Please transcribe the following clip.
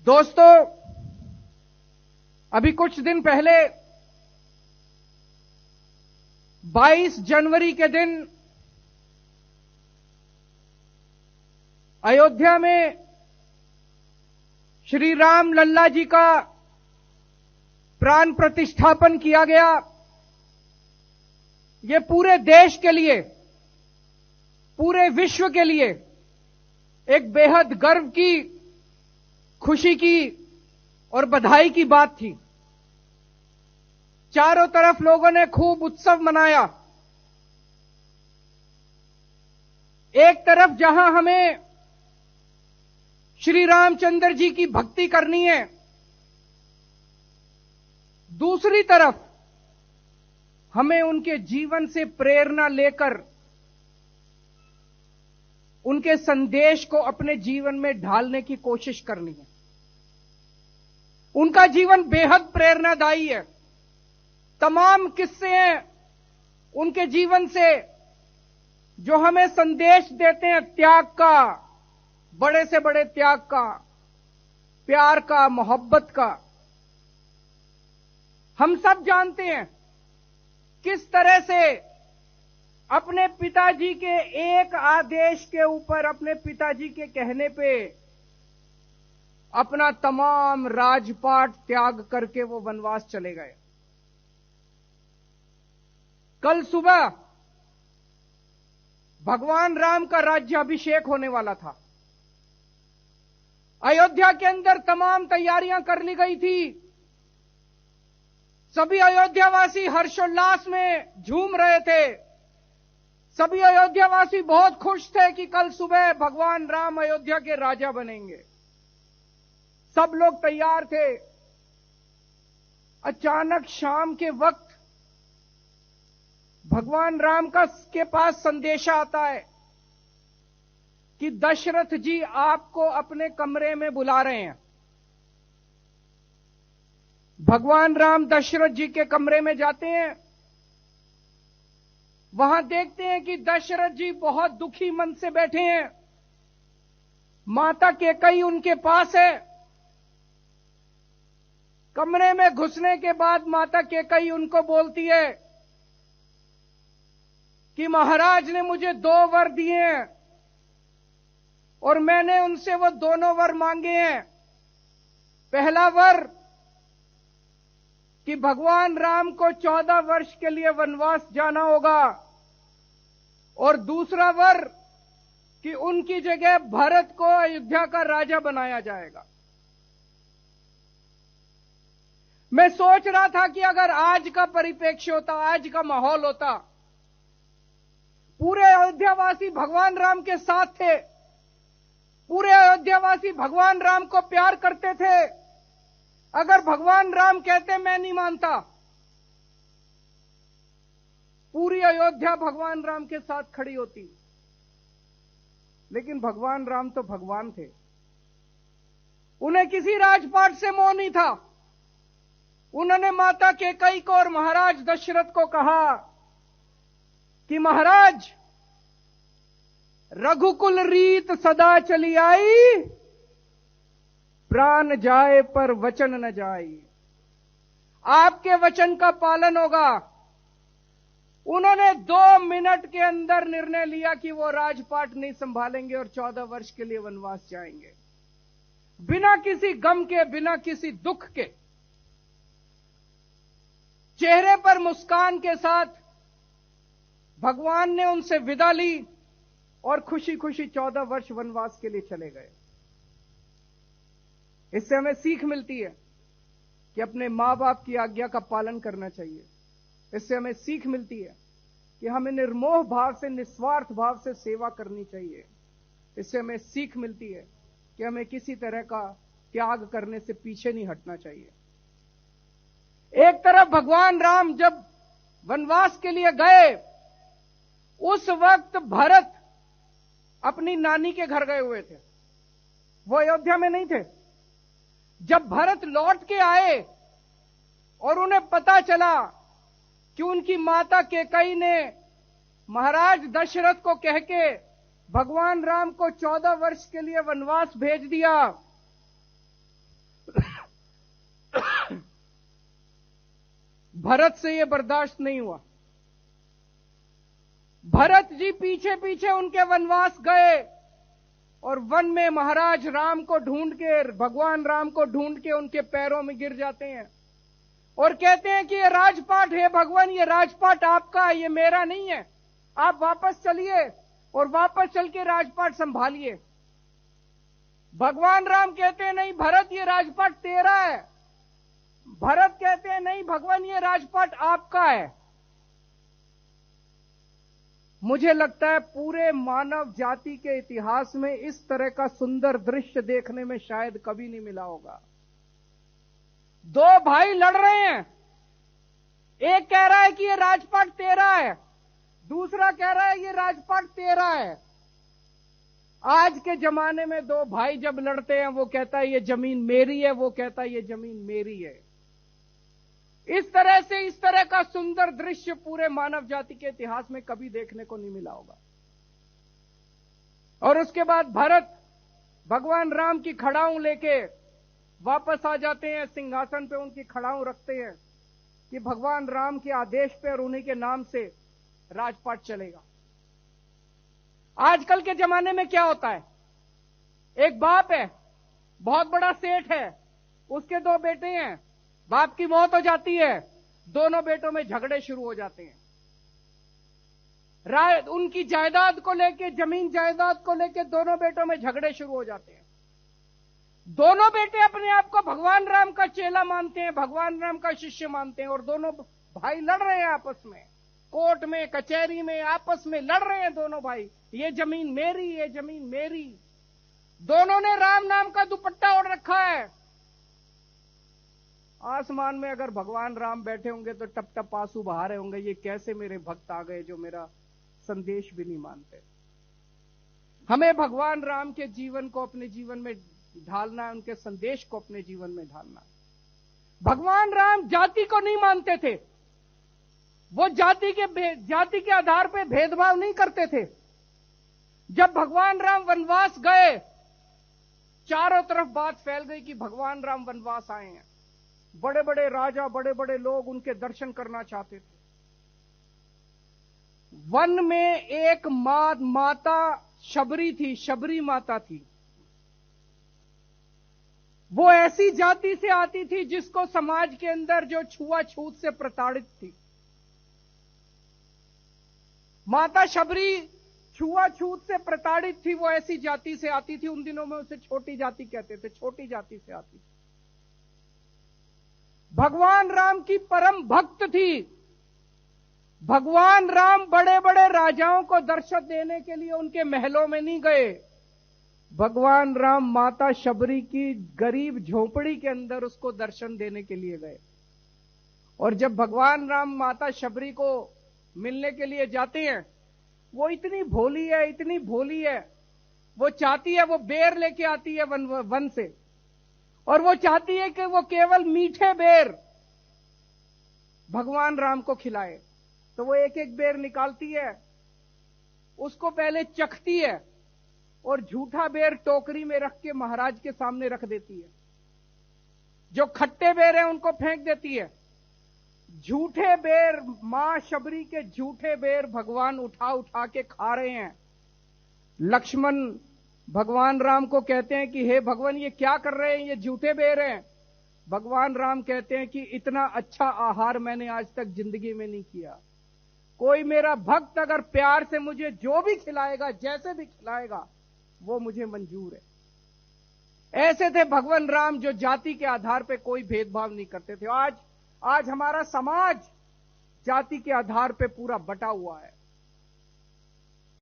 दोस्तों, अभी कुछ दिन पहले 22 जनवरी के दिन अयोध्या में श्री राम लल्ला जी का प्राण प्रतिष्ठापन किया गया। ये पूरे देश के लिए, पूरे विश्व के लिए एक बेहद गर्व की, खुशी की और बधाई की बात थी। चारों तरफ लोगों ने खूब उत्सव मनाया। एक तरफ जहां हमें श्री रामचंद्र जी की भक्ति करनी है, दूसरी तरफ हमें उनके जीवन से प्रेरणा लेकर उनके संदेश को अपने जीवन में ढालने की कोशिश करनी है। उनका जीवन बेहद प्रेरणादायी है। तमाम किस्से हैं उनके जीवन से जो हमें संदेश देते हैं त्याग का, बड़े से बड़े त्याग का, प्यार का, मोहब्बत का। हम सब जानते हैं किस तरह से अपने पिताजी के एक आदेश के ऊपर, अपने पिताजी के कहने पे अपना तमाम राजपाट त्याग करके वो वनवास चले गए। कल सुबह भगवान राम का राज्याभिषेक होने वाला था। अयोध्या के अंदर तमाम तैयारियां कर ली गई थी। सभी अयोध्यावासी हर्षोल्लास में झूम रहे थे। सभी अयोध्यावासी बहुत खुश थे कि कल सुबह भगवान राम अयोध्या के राजा बनेंगे। सब लोग तैयार थे। अचानक शाम के वक्त भगवान राम के पास संदेशा आता है कि दशरथ जी आपको अपने कमरे में बुला रहे हैं। भगवान राम दशरथ जी के कमरे में जाते हैं। वहां देखते हैं कि दशरथ जी बहुत दुखी मन से बैठे हैं। माता कैकेयी उनके पास है। कमरे में घुसने के बाद माता कैकेयी उनको बोलती है कि महाराज ने मुझे 2 वर दिए हैं और मैंने उनसे वो दोनों वर मांगे हैं। पहला वर कि भगवान राम को 14 वर्ष के लिए वनवास जाना होगा और दूसरा वर कि उनकी जगह भरत को अयोध्या का राजा बनाया जाएगा। मैं सोच रहा था कि अगर आज का परिप्रेक्ष्य होता, आज का माहौल होता, पूरे अयोध्यावासी भगवान राम के साथ थे, पूरे अयोध्यावासी भगवान राम को प्यार करते थे। अगर भगवान राम कहते मैं नहीं मानता, पूरी अयोध्या भगवान राम के साथ खड़ी होती। लेकिन भगवान राम तो भगवान थे। उन्हें किसी राजपाट से मोह नहीं था। उन्होंने माता कैकेयी को और महाराज दशरथ को कहा कि महाराज, रघुकुल रीत सदा चली आई, प्राण जाए पर वचन न जाए। आपके वचन का पालन होगा। उन्होंने 2 मिनट के अंदर निर्णय लिया कि वो राजपाट नहीं संभालेंगे और 14 वर्ष के लिए वनवास जाएंगे, बिना किसी गम के, बिना किसी दुख के। चेहरे पर मुस्कान के साथ भगवान ने उनसे विदा ली और खुशी खुशी 14 वर्ष वनवास के लिए चले गए। इससे हमें सीख मिलती है कि अपने मां बाप की आज्ञा का पालन करना चाहिए। इससे हमें सीख मिलती है कि हमें निर्मोह भाव से, निस्वार्थ भाव से सेवा करनी चाहिए। इससे हमें सीख मिलती है कि हमें किसी तरह का त्याग करने से पीछे नहीं हटना चाहिए। एक तरफ भगवान राम जब वनवास के लिए गए, उस वक्त भरत अपनी नानी के घर गए हुए थे। वो अयोध्या में नहीं थे। जब भरत लौट के आए और उन्हें पता चला कि उनकी माता कैकेयी ने महाराज दशरथ को कह के भगवान राम को 14 वर्ष के लिए वनवास भेज दिया, भरत से यह बर्दाश्त नहीं हुआ। भरत जी पीछे पीछे उनके वनवास गए और वन में महाराज राम को ढूंढ के, भगवान राम को ढूंढ के उनके पैरों में गिर जाते हैं और कहते हैं कि ये राजपाट है भगवान, ये राजपाट आपका है, ये मेरा नहीं है, आप वापस चलिए और वापस चल के राजपाट संभालिए। भगवान राम कहते हैं नहीं भरत, ये राजपाट तेरा है। भरत कहते हैं नहीं भगवान, ये राजपाट आपका है। मुझे लगता है पूरे मानव जाति के इतिहास में इस तरह का सुंदर दृश्य देखने में शायद कभी नहीं मिला होगा। दो भाई लड़ रहे हैं, एक कह रहा है कि ये राजपाट तेरा है, दूसरा कह रहा है ये राजपाट तेरा है। आज के जमाने में दो भाई जब लड़ते हैं, वो कहता है ये जमीन मेरी है, वो कहता है ये जमीन मेरी है। इस तरह से इस तरह का सुंदर दृश्य पूरे मानव जाति के इतिहास में कभी देखने को नहीं मिला होगा। और उसके बाद भरत भगवान राम की खड़ाऊं लेके वापस आ जाते हैं, सिंहासन पे उनकी खड़ाऊं रखते हैं कि भगवान राम के आदेश पे और उन्हीं के नाम से राजपाट चलेगा। आजकल के जमाने में क्या होता है, एक बाप है, बहुत बड़ा सेठ है, उसके दो बेटे हैं, बाप की मौत हो जाती है, दोनों बेटों में झगड़े शुरू हो जाते हैं। उनकी जायदाद को लेके, जमीन जायदाद को लेके दोनों बेटों में झगड़े शुरू हो जाते हैं। दोनों बेटे अपने आप को भगवान राम का चेला मानते हैं, भगवान राम का शिष्य मानते हैं और दोनों भाई लड़ रहे हैं आपस में, कोर्ट में, कचहरी में, आपस में लड़ रहे हैं दोनों भाई, ये जमीन मेरी, ये जमीन मेरी। दोनों ने राम नाम का दुपट्टा ओढ़ रखा है। आसमान में अगर भगवान राम बैठे होंगे तो टप टप आंसू बहा रहे होंगे, ये कैसे मेरे भक्त आ गए जो मेरा संदेश भी नहीं मानते। हमें भगवान राम के जीवन को अपने जीवन में ढालना है, उनके संदेश को अपने जीवन में ढालना है। भगवान राम जाति को नहीं मानते थे, वो जाति के आधार पर भेदभाव नहीं करते थे। जब भगवान राम वनवास गए, चारों तरफ बात फैल गई कि भगवान राम वनवास आए हैं। बड़े बड़े राजा, बड़े बड़े लोग उनके दर्शन करना चाहते थे। वन में एक माता शबरी थी, शबरी माता थी। वो ऐसी जाति से आती थी जिसको समाज के अंदर जो छुआछूत से प्रताड़ित थी। माता शबरी छुआछूत से प्रताड़ित थी, वो ऐसी जाति से आती थी। उन दिनों में उसे छोटी जाति कहते थे, छोटी जाति से आती थी। भगवान राम की परम भक्त थी। भगवान राम बड़े बड़े राजाओं को दर्शन देने के लिए उनके महलों में नहीं गए। भगवान राम माता शबरी की गरीब झोपड़ी के अंदर उसको दर्शन देने के लिए गए। और जब भगवान राम माता शबरी को मिलने के लिए जाते हैं, वो इतनी भोली है, इतनी भोली है, वो चाहती है, वो बेर लेके आती है वन से, और वो चाहती है कि वो केवल मीठे बेर भगवान राम को खिलाए। तो वो एक एक बेर निकालती है, उसको पहले चखती है और झूठा बेर टोकरी में रख के महाराज के सामने रख देती है। जो खट्टे बेर हैं उनको फेंक देती है। झूठे बेर, मां शबरी के झूठे बेर भगवान उठा उठा के खा रहे हैं। लक्ष्मण भगवान राम को कहते हैं कि हे भगवान, ये क्या कर रहे हैं, ये झूठे बेर हैं। भगवान राम कहते हैं कि इतना अच्छा आहार मैंने आज तक जिंदगी में नहीं किया। कोई मेरा भक्त अगर प्यार से मुझे जो भी खिलाएगा, जैसे भी खिलाएगा, वो मुझे मंजूर है। ऐसे थे भगवान राम, जो जाति के आधार पे कोई भेदभाव नहीं करते थे। आज हमारा समाज जाति के आधार पे पूरा बटा हुआ है।